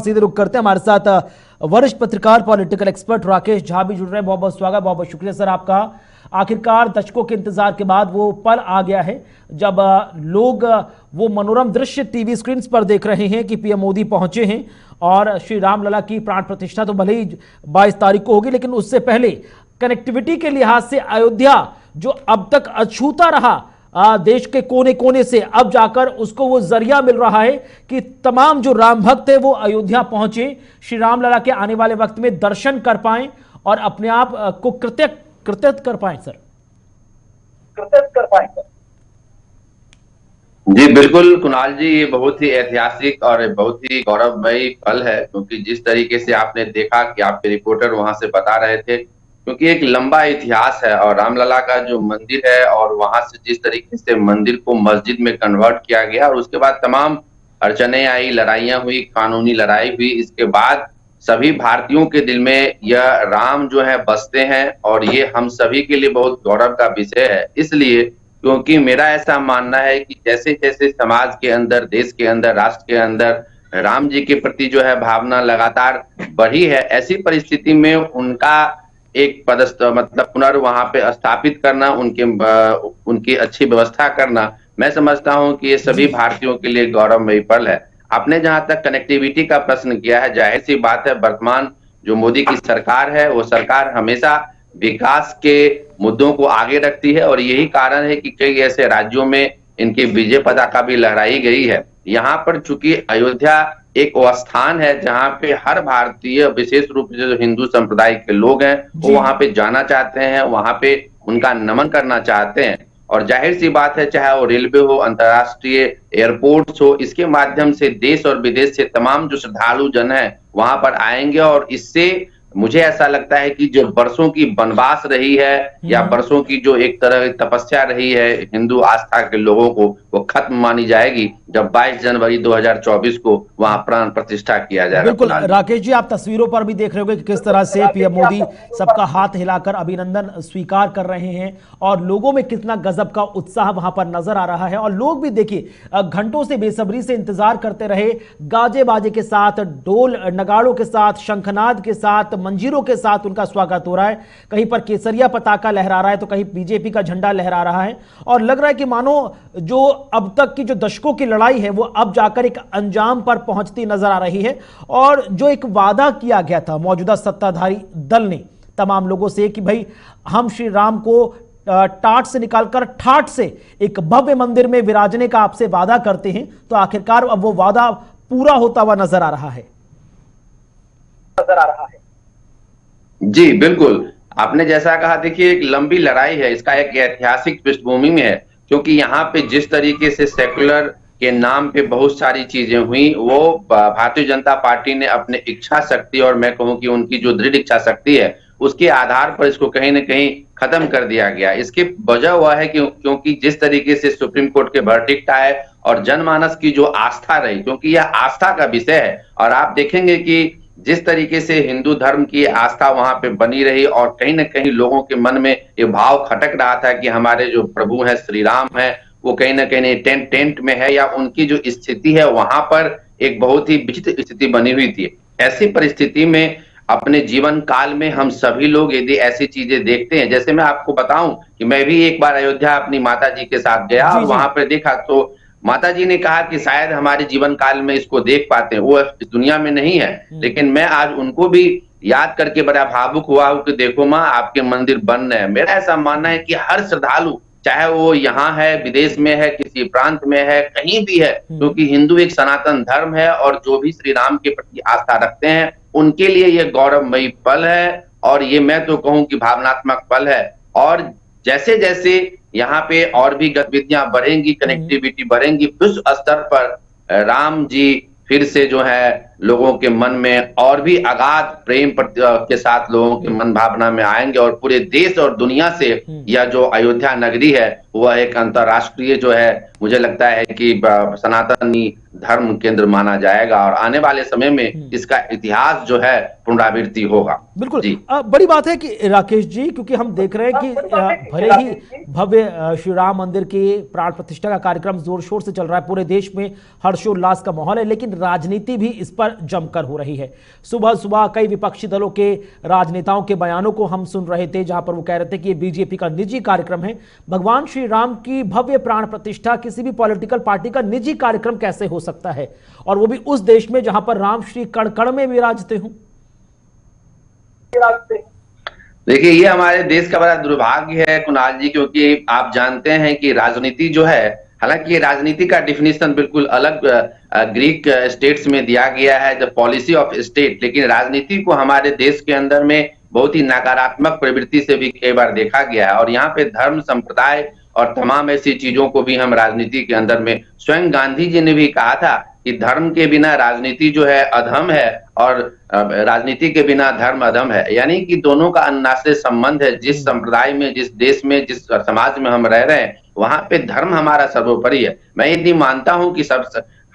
सीधे रुक करते हैं। हमारे साथ वरिष्ठ पत्रकार पॉलिटिकल एक्सपर्ट राकेश झा भी जुड़ रहे हैं। बहुत बहुत स्वागत, बहुत बहुत शुक्रिया सर आपका। आखिरकार दशकों के इंतजार के बाद वो पल आ गया है जब लोग वो मनोरम दृश्य टीवी स्क्रीन पर देख रहे हैं कि पीएम मोदी पहुंचे हैं और श्री रामलला की प्राण प्रतिष्ठा तो भले ही 22 तारीख को होगी, लेकिन उससे पहले कनेक्टिविटी के लिहाज से अयोध्या जो अब तक अछूता रहा देश के कोने कोने से, अब जाकर उसको वो जरिया मिल रहा है कि तमाम जो राम भक्त है वो अयोध्या पहुंचे, श्री रामलला के आने वाले वक्त में दर्शन कर पाएं और अपने आप को कृतज्ञ कर पाएं सर। जी बिल्कुल कुणाल जी, ये बहुत ही ऐतिहासिक और बहुत ही गौरवमयी पल है, क्योंकि जिस तरीके से आपने देखा कि आपके रिपोर्टर वहां से बता रहे थे, क्योंकि एक लंबा इतिहास है और रामलला का जो मंदिर है और वहां से जिस तरीके से मंदिर को मस्जिद में कन्वर्ट किया गया और उसके बाद तमाम अड़चने आई, लड़ाइयां हुई, कानूनी लड़ाई हुई, इसके बाद सभी भारतीयों के दिल में यह राम जो है बसते हैं और ये हम सभी के लिए बहुत गौरव का विषय है। इसलिए क्योंकि मेरा ऐसा मानना है कि जैसे जैसे समाज के अंदर, देश के अंदर, राष्ट्र के अंदर राम जी के प्रति जो है भावना लगातार बढ़ी है, ऐसी परिस्थिति में उनका एक पदस्थ मतलब वहां पे स्थापित करना, उनकी अच्छी व्यवस्था करना, मैं समझता हूं कि ये सभी भारतीयों के लिए गौरवमयी पल है। आपने जहां तक कनेक्टिविटी का प्रश्न किया है, जाहिर सी बात है वर्तमान जो मोदी की सरकार है वो सरकार हमेशा विकास के मुद्दों को आगे रखती है और यही कारण है कि कई ऐसे राज्यों में इनकी विजय पताका भी लहराई गई है। यहाँ पर चूंकि अयोध्या एक वो स्थान है जहाँ पे हर भारतीय, विशेष रूप से जो हिंदू संप्रदाय के लोग हैं, वो वहां पे जाना चाहते हैं, वहां पे उनका नमन करना चाहते हैं। और जाहिर सी बात है, चाहे वो रेलवे हो, अंतर्राष्ट्रीय एयरपोर्ट्स हो, इसके माध्यम से देश और विदेश से तमाम जो श्रद्धालु जन है वहां पर आएंगे और इससे मुझे ऐसा लगता है कि जो बरसों की वनवास रही है या बरसों की जो एक तरह की तपस्या रही है हिंदू आस्था के लोगों को, वो खत्म मानी जाएगी जब 22 जनवरी 2024 को वहां प्राण प्रतिष्ठा किया जाएगा। बिल्कुल राकेश जी, आप तस्वीरों पर भी देख रहे होंगे कि किस तरह से पीएम मोदी सबका हाथ हिलाकर अभिनंदन स्वीकार कर रहे हैं और लोगों में कितना गजब का उत्साह वहां पर नजर आ रहा है। और लोग भी देखिए घंटों से बेसब्री से इंतजार करते रहे, गाजे बाजे के साथ, ढोल नगाड़ों के साथ, शंखनाद के साथ, मंजीरों के साथ उनका स्वागत हो रहा है। कहीं पर केसरिया पताका लहरा रहा है तो कहीं बीजेपी का झंडा लहरा रहा है और लग रहा है कि मानो जो अब तक की जो दशकों की लड़ाई है वो अब जाकर एक अंजाम पर पहुंचती नजर आ रही है। और जो एक वादा किया गया था मौजूदा सत्ताधारी दल ने तमाम लोगों से कि भाई हम श्री राम को टाट से निकालकर ठाट से एक भव्य मंदिर में विराजने का आपसे वादा करते हैं, तो आखिरकार अब वो वादा पूरा होता हुआ नजर आ रहा है। जी बिल्कुल, आपने जैसा कहा, देखिए एक लंबी लड़ाई है, इसका एक ऐतिहासिक पृष्ठभूमि में है, क्योंकि यहाँ पे जिस तरीके से सेक्युलर के नाम पे बहुत सारी चीजें हुई, वो भारतीय जनता पार्टी ने अपने इच्छा शक्ति और मैं कहूँ कि उनकी जो दृढ़ इच्छा शक्ति है उसके आधार पर इसको कहीं ना कहीं खत्म कर दिया गया। इसकी वजह हुआ है कि क्योंकि जिस तरीके से सुप्रीम कोर्ट के वर्डिक्ट आए और जनमानस की जो आस्था रही, क्योंकि यह आस्था का विषय है और आप देखेंगे कि जिस तरीके से हिंदू धर्म की आस्था वहां पे बनी रही और कहीं ना कहीं लोगों के मन में ये भाव खटक रहा था कि हमारे जो प्रभु हैं श्री राम है वो कहीं ना कहीं टेंट में है या उनकी जो स्थिति है वहां पर एक बहुत ही विचित्र स्थिति बनी हुई थी। ऐसी परिस्थिति में अपने जीवन काल में हम सभी लोग यदि ऐसी चीजें देखते हैं, जैसे मैं आपको बताऊं कि मैं भी एक बार अयोध्या अपनी माता जी के साथ गया और वहां पर देखा तो माता जी ने कहा कि शायद हमारे जीवन काल में इसको देख पाते हैं, वो इस दुनिया में नहीं है, लेकिन मैं आज उनको भी याद करके बड़ा भावुक हुआ हूं कि देखो माँ, आपके मंदिर बन रहे हैं। मेरा ऐसा मानना है कि हर श्रद्धालु, चाहे वो यहाँ है, विदेश में है, किसी प्रांत में है, कहीं भी है, क्योंकि हिंदू एक सनातन धर्म है और जो भी श्री राम के प्रति आस्था रखते हैं उनके लिए यह गौरवमयी पल है और ये मैं तो कहूँ कि भावनात्मक पल है। और जैसे जैसे यहाँ पे और भी गतिविधियां बढ़ेंगी, कनेक्टिविटी बढ़ेंगी, विश्व स्तर पर राम जी फिर से जो है लोगों के मन में और भी अगाध प्रेम के साथ लोगों के मन भावना में आएंगे और पूरे देश और दुनिया से यह जो अयोध्या नगरी है वह एक अंतरराष्ट्रीय जो है, मुझे लगता है कि सनातनी धर्म केंद्र माना जाएगा और आने वाले समय में इसका इतिहास जो है पुनरावृत्ति होगा। बिल्कुल बड़ी बात है कि राकेश जी, क्योंकि हम देख रहे हैं कि भले ही भव्य श्री राम मंदिर के प्राण प्रतिष्ठा का कार्यक्रम जोर शोर से चल रहा है, पूरे देश में हर्षोल्लास का माहौल है, लेकिन राजनीति भी इस पर पर जमकर हो रही है। सुबह सुबह कई विपक्षी दलों के राजनेताओं के बयानों को हम सुन रहे थे, जहां पर वो कह रहे थे कि ये बीजेपी का निजी कार्यक्रम है। भगवान श्री राम की भव्य प्राण प्रतिष्ठा किसी भी पॉलिटिकल पार्टी का निजी कार्यक्रम कैसे हो सकता है, और वो भी उस देश में जहां पर राम श्री कण कण में विराजते हों। देखिए, ये हमारे देश का बड़ा दुर्भाग्य है कुणाल जी, क्योंकि आप जानते हैं कि राजनीति जो है, हालांकि ये राजनीति का डिफिनीशन बिल्कुल अलग ग्रीक स्टेट्स में दिया गया है, द पॉलिसी ऑफ स्टेट, लेकिन राजनीति को हमारे देश के अंदर में बहुत ही नकारात्मक प्रवृत्ति से भी कई बार देखा गया है। और यहाँ पे धर्म, संप्रदाय और तमाम ऐसी चीजों को भी हम राजनीति के अंदर में, स्वयं गांधी जी ने भी कहा था कि धर्म के बिना राजनीति जो है अधम है, और राजनीति के बिना धर्म अधम है। यानी कि दोनों का अनन्नाश्रय संबंध है। जिस संप्रदाय में, जिस देश में, जिस समाज में हम रह रहे हैं, वहां पे धर्म हमारा सर्वोपरि है। मैं यदि मानता हूं कि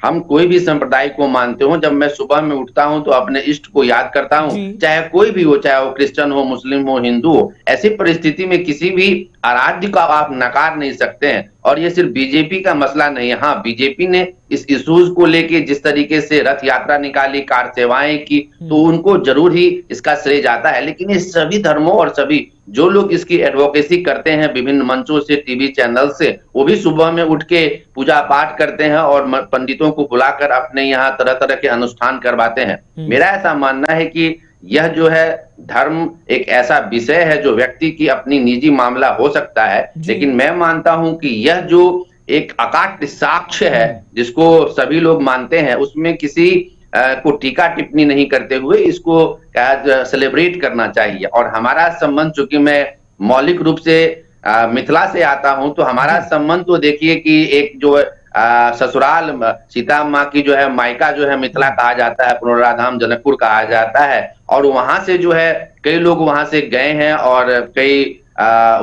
हम कोई भी संप्रदाय को मानते हो, जब मैं सुबह में उठता हूं तो अपने इष्ट को याद करता हूं, चाहे कोई भी हो, चाहे वो क्रिश्चियन हो, मुस्लिम हो, हिंदू हो। ऐसी परिस्थिति में किसी भी आराध्य को आप नकार नहीं सकते हैं। और ये सिर्फ बीजेपी का मसला नहीं है। हाँ, बीजेपी ने इस इश्यूज को लेके जिस तरीके से रथ यात्रा निकाली, कार सेवाएं की, तो उनको जरूर ही इसका श्रेय जाता है। लेकिन ये सभी धर्मों और सभी जो लोग इसकी एडवोकेसी करते हैं विभिन्न मंचों से, टीवी चैनल से, वो भी सुबह में उठ के पूजा पाठ करते हैं और पंडितों को बुलाकर अपने यहाँ तरह तरह के अनुष्ठान करवाते हैं। मेरा ऐसा मानना है कि यह जो है धर्म एक ऐसा विषय है जो व्यक्ति की अपनी निजी मामला हो सकता है, लेकिन मैं मानता हूं कि यह जो एक अकाट्य साक्ष्य है जिसको सभी लोग मानते हैं, उसमें किसी को टीका टिप्पणी नहीं करते हुए इसको सेलिब्रेट करना चाहिए। और हमारा संबंध, चूंकि मैं मौलिक रूप से मिथिला से आता हूं, तो हमारा संबंध तो देखिए कि एक जो ससुराल सीता माँ की जो है मायका जो है मिथिला कहा जाता है, पुनराधाम जनकपुर कहा जाता है। और वहां से जो है कई लोग वहां से गए हैं, और कई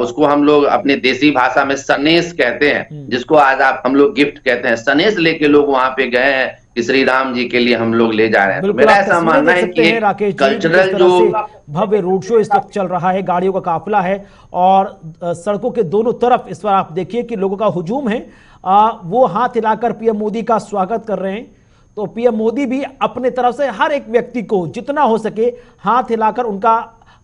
उसको हम लोग अपने देसी भाषा में सनेश कहते हैं, जिसको आज हम लोग गिफ्ट कहते हैं। सनेश लेके लोग वहां पे गए हैं कि श्री राम जी के लिए हम लोग ले जा रहे हैं। तो मेरा ऐसा मानना है कि कल्चरल जो भव्य रोड शो इस वक्त चल रहा है, गाड़ियों का काफिला है, और सड़कों के दोनों तरफ इस बार आप देखिए कि लोगों का हुजूम है। वो हाथ हिलाकर पीएम मोदी का स्वागत कर रहे हैं। तो पीएम मोदी भी अपने तरफ से हर एक व्यक्ति को जितना हो सके हाथ हिलाकर उनका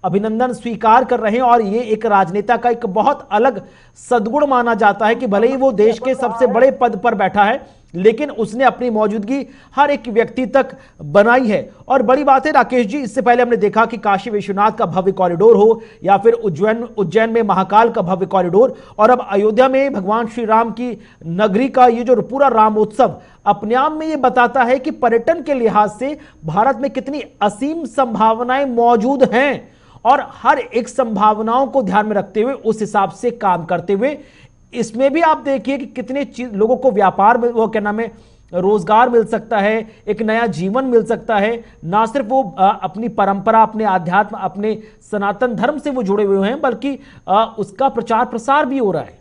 अभिनंदन स्वीकार कर रहे हैं। और ये एक राजनेता का एक बहुत अलग सद्गुण माना जाता है कि भले ही वो देश के सबसे बड़े पद पर बैठा है, लेकिन उसने अपनी मौजूदगी हर एक व्यक्ति तक बनाई है। और बड़ी बात है राकेश जी, इससे पहले हमने देखा कि काशी विश्वनाथ का भव्य कॉरिडोर हो, या फिर उज्जैन में महाकाल का भव्य कॉरिडोर, और अब अयोध्या में भगवान श्री राम की नगरी का ये जो पूरा रामोत्सव, अपने आप में ये बताता है कि पर्यटन के लिहाज से भारत में कितनी असीम संभावनाएं मौजूद हैं। और हर एक संभावनाओं को ध्यान में रखते हुए उस हिसाब से काम करते हुए, इसमें भी आप देखिए कि कितने लोगों को व्यापार में, वो क्या नाम है, रोजगार मिल सकता है, एक नया जीवन मिल सकता है। ना सिर्फ वो अपनी परंपरा, अपने आध्यात्म, अपने सनातन धर्म से वो जुड़े हुए हैं, बल्कि उसका प्रचार प्रसार भी हो रहा है।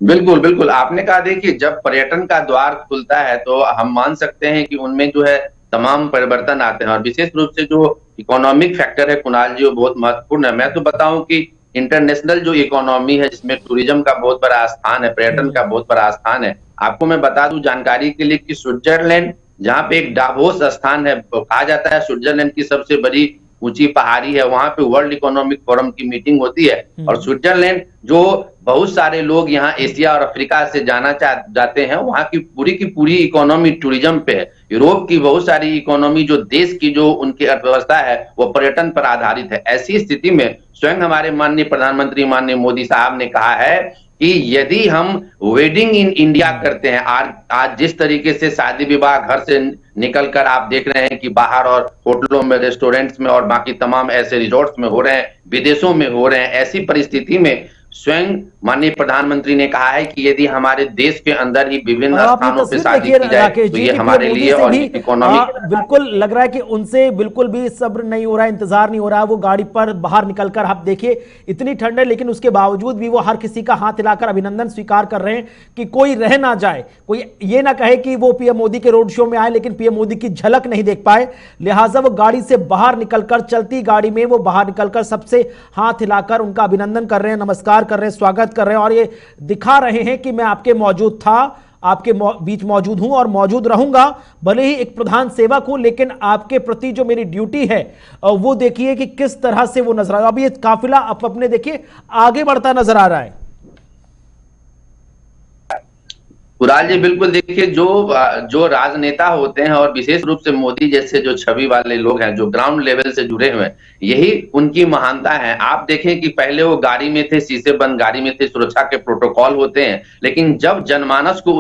बिल्कुल बिल्कुल, आपने कहा, देखिए जब पर्यटन का द्वार खुलता है तो हम मान सकते हैं कि उनमें जो है तमाम परिवर्तन आते हैं। और विशेष रूप से जो इकोनॉमिक फैक्टर है कुणाल जी, वो बहुत महत्वपूर्ण है। मैं तो बताऊं कि इंटरनेशनल जो इकोनॉमी है, जिसमें टूरिज्म का बहुत बड़ा स्थान है, पर्यटन का बहुत बड़ा स्थान है। आपको मैं बता दूं जानकारी के लिए कि स्विट्जरलैंड, जहां पे एक डावोस स्थान है, कहा जाता है स्विट्जरलैंड की सबसे बड़ी ऊंची पहाड़ी है, वहां पे वर्ल्ड इकोनॉमिक फोरम की मीटिंग होती है। और स्विट्जरलैंड, जो बहुत सारे लोग यहाँ एशिया और अफ्रीका से जाना जाते हैं, वहां की पूरी इकोनॉमी टूरिज्म पे है। यूरोप की बहुत सारी इकोनॉमी, जो देश की जो उनकी अर्थव्यवस्था है, वो पर्यटन पर आधारित है। ऐसी स्थिति में स्वयं हमारे माननीय प्रधानमंत्री माननीय मोदी साहब ने कहा है कि यदि हम वेडिंग इन इंडिया करते हैं, आज जिस तरीके से शादी विवाह घर से निकलकर आप देख रहे हैं कि बाहर और होटलों में, रेस्टोरेंट्स में और बाकी तमाम ऐसे रिजॉर्ट्स में हो रहे हैं, विदेशों में हो रहे हैं, ऐसी परिस्थिति में स्वयं माननीय प्रधानमंत्री ने कहा है कि यदि हमारे देश के अंदर ही विभिन्न स्थानों पे शादी की जाए तो ये हमारे लिए और इकोनॉमी, बिल्कुल लग रहा है कि उनसे बिल्कुल भी सब्र नहीं हो रहा है, इंतजार नहीं हो रहा है। वो गाड़ी पर बाहर निकलकर, आप देखिए इतनी ठंड है, लेकिन उसके बावजूद भी वो हर किसी का हाथ हिलाकर अभिनंदन स्वीकार कर रहे हैं कि कोई रह ना जाए, कोई ये ना कहे कि वो पीएम मोदी के रोड शो में आए लेकिन पीएम मोदी की झलक नहीं देख पाए। लिहाजा वो गाड़ी से बाहर निकलकर, चलती गाड़ी में वो बाहर निकलकर सबसे हाथ हिलाकर उनका अभिनंदन कर रहे हैं, नमस्कार कर रहे हैं, स्वागत कर रहे हैं, और ये दिखा रहे हैं कि मैं आपके मौजूद था, आपके बीच मौजूद हूं और मौजूद रहूंगा, भले ही एक प्रधान सेवक हूं, लेकिन आपके प्रति जो मेरी ड्यूटी है वो देखिए कि किस तरह से वो नजर आ रहा है। अभी ये काफिला अपने देखिए आगे बढ़ता नजर आ रहा है। कुणाल जी, बिल्कुल देखिए, जो राजनेता होते हैं और विशेष रूप से मोदी जैसे जो छवि वाले लोग हैं, जो ग्राउंड लेवल से जुड़े हुए हैं, यही उनकी महानता है। आप देखें कि पहले वो गाड़ी में थे, शीशे बंद गाड़ी में थे, सुरक्षा के प्रोटोकॉल होते हैं, लेकिन जब जनमानस को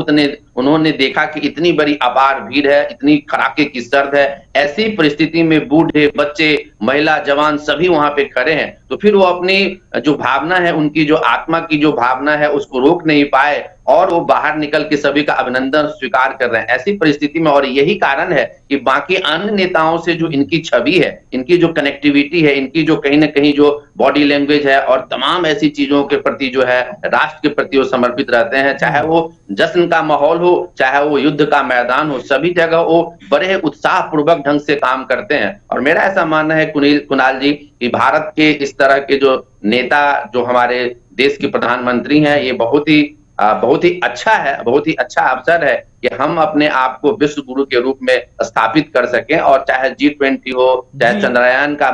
उन्होंने देखा कि इतनी बड़ी अपार भीड़ है, इतनी कड़ाके की सर्द है, ऐसी परिस्थिति में बूढ़े, बच्चे, महिला, जवान सभी वहां पे खड़े हैं, तो फिर वो अपनी जो भावना है, उनकी जो आत्मा की जो भावना है, उसको रोक नहीं पाए और वो बाहर निकल के सभी का अभिनंदन स्वीकार कर रहे हैं। ऐसी परिस्थिति में, और यही कारण है कि बाकी अन्य नेताओं से जो इनकी छवि है, इनकी जो कनेक्टिविटी है, इनकी जो कहीं ना कहीं जो बॉडी लैंग्वेज है और तमाम ऐसी चीजों के प्रति जो है, राष्ट्र के प्रति वो समर्पित रहते हैं। चाहे वो जश्न का माहौल हो, चाहे वो युद्ध का मैदान हो, सभी जगह वो बड़े उत्साह पूर्वक ढंग से काम करते हैं। और मेरा ऐसा मानना है कुणाल जी कि भारत के इस तरह के जो नेता, जो हमारे देश के प्रधानमंत्री हैं, ये बहुत ही अच्छा है, बहुत ही अच्छा अवसर है कि हम अपने आप को विश्व गुरु के रूप में स्थापित कर सकें। और चाहे G20 हो, चाहे चंद्रयान का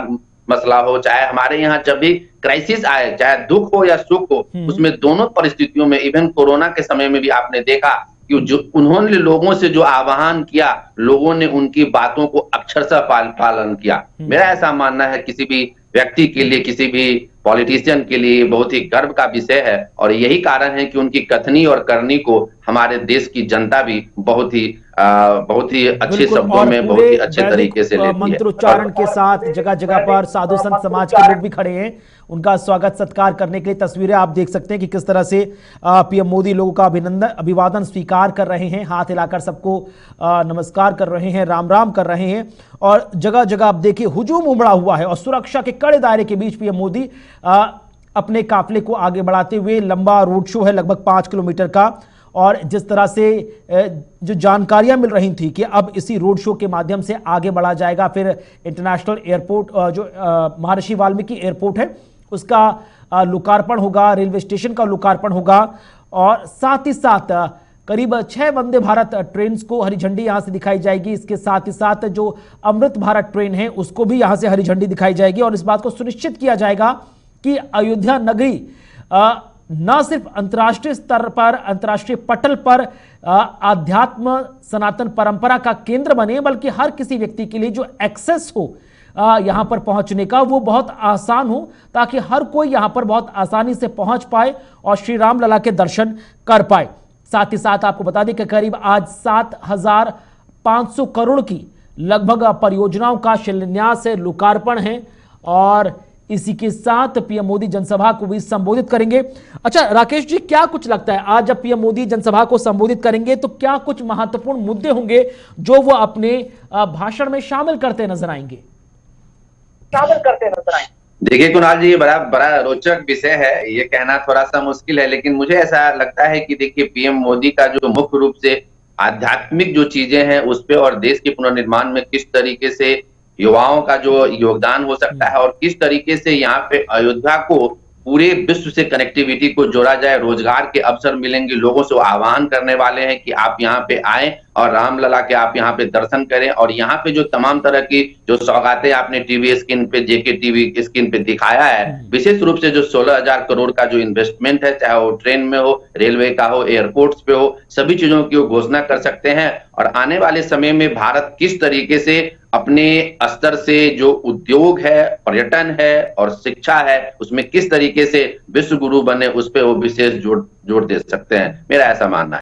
मसला हो, चाहे हमारे यहाँ जब भी क्राइसिस आए, चाहे दुख हो या सुख हो, उसमें दोनों परिस्थितियों में, इवन कोरोना के समय में भी आपने देखा कि जो उन्होंने लोगों से जो आह्वान किया, लोगों ने उनकी बातों को अक्षरशः पालन किया। मेरा ऐसा मानना है किसी भी व्यक्ति के लिए, किसी भी पॉलिटिशियन के लिए बहुत ही गर्व का विषय है, और यही कारण है कि उनकी कथनी और करनी को हमारे देश की जनता भी बहुत ही अच्छे शब्दों में, बहुत ही अच्छे तरीके से लेती है। मंत्रोच्चारण के साथ जगह जगह पर साधु संत समाज के लोग भी खड़े हैं, उनका स्वागत सत्कार करने के लिए तस्वीरें आप देख सकते हैं कि किस तरह से पीएम मोदी लोगों का अभिवादन स्वीकार कर रहे हैं, हाथ हिलाकर सबको नमस्कार कर रहे हैं, राम राम कर रहे हैं। और जगह जगह आप देखिए हुजूम उमड़ा हुआ है और सुरक्षा के कड़े दायरे के बीच पीएम मोदी अपने काफिले को आगे बढ़ाते हुए, लंबा रोड शो है लगभग 5 किलोमीटर का, और जिस तरह से जो जानकारियां मिल रही थी कि अब इसी रोड शो के माध्यम से आगे बढ़ा जाएगा, फिर इंटरनेशनल एयरपोर्ट जो महर्षि वाल्मीकि एयरपोर्ट है उसका लोकार्पण होगा, रेलवे स्टेशन का लोकार्पण होगा, और साथ ही साथ करीब 6 वंदे भारत ट्रेन को हरी झंडी यहां से दिखाई जाएगी। इसके साथ ही साथ जो अमृत भारत ट्रेन है उसको भी यहां से हरी झंडी दिखाई जाएगी, और इस बात को सुनिश्चित किया जाएगा कि अयोध्या नगरी न सिर्फ अंतर्राष्ट्रीय स्तर पर, अंतर्राष्ट्रीय पटल पर आध्यात्म सनातन परंपरा का केंद्र बने, बल्कि हर किसी व्यक्ति के लिए जो एक्सेस हो यहां पर पहुंचने का, वो बहुत आसान हो, ताकि हर कोई यहां पर बहुत आसानी से पहुंच पाए और श्री राम लला के दर्शन कर पाए। साथ ही साथ आपको बता दें कि करीब आज 7,500 करोड़ की लगभग परियोजनाओं का शिलान्यास है, लोकार्पण है, और इसी के साथ पीएम मोदी जनसभा को भी संबोधित करेंगे। अच्छा राकेश जी, क्या कुछ लगता है आज जब पीएम मोदी जनसभा को संबोधित करेंगे तो क्या कुछ महत्वपूर्ण मुद्दे होंगे जो वो अपने भाषण में शामिल करते नजर आएंगे? देखिए कुणाल जी, ये बड़ा रोचक विषय है, ये कहना थोड़ा सा मुश्किल है, लेकिन मुझे ऐसा लगता है कि देखिए पीएम मोदी का जो मुख्य रूप से आध्यात्मिक जो चीजें हैं उस पे, और देश के पुनर्निर्माण में किस तरीके से युवाओं का जो योगदान हो सकता है, और किस तरीके से यहाँ पे अयोध्या को पूरे विश्व से कनेक्टिविटी को जोड़ा जाए, रोजगार के अवसर मिलेंगे, लोगों से आह्वान करने वाले हैं कि आप यहाँ पे आए और रामलला के आप यहाँ पे दर्शन करें। और यहाँ पे जो तमाम तरह की जो सौगातें आपने टीवी स्क्रीन पे, जेके टीवी स्क्रीन पे दिखाया है, विशेष रूप से जो 16,000 करोड़ का जो इन्वेस्टमेंट है, चाहे वो ट्रेन में हो, रेलवे का हो, एयरपोर्ट्स पे हो, सभी चीजों की वो घोषणा कर सकते हैं। और आने वाले समय में भारत किस तरीके से अपने स्तर से जो उद्योग है, पर्यटन है और शिक्षा है, उसमें किस तरीके से विश्व गुरु बने, उस पर वो विशेष जोर दे सकते हैं, मेरा ऐसा मानना है।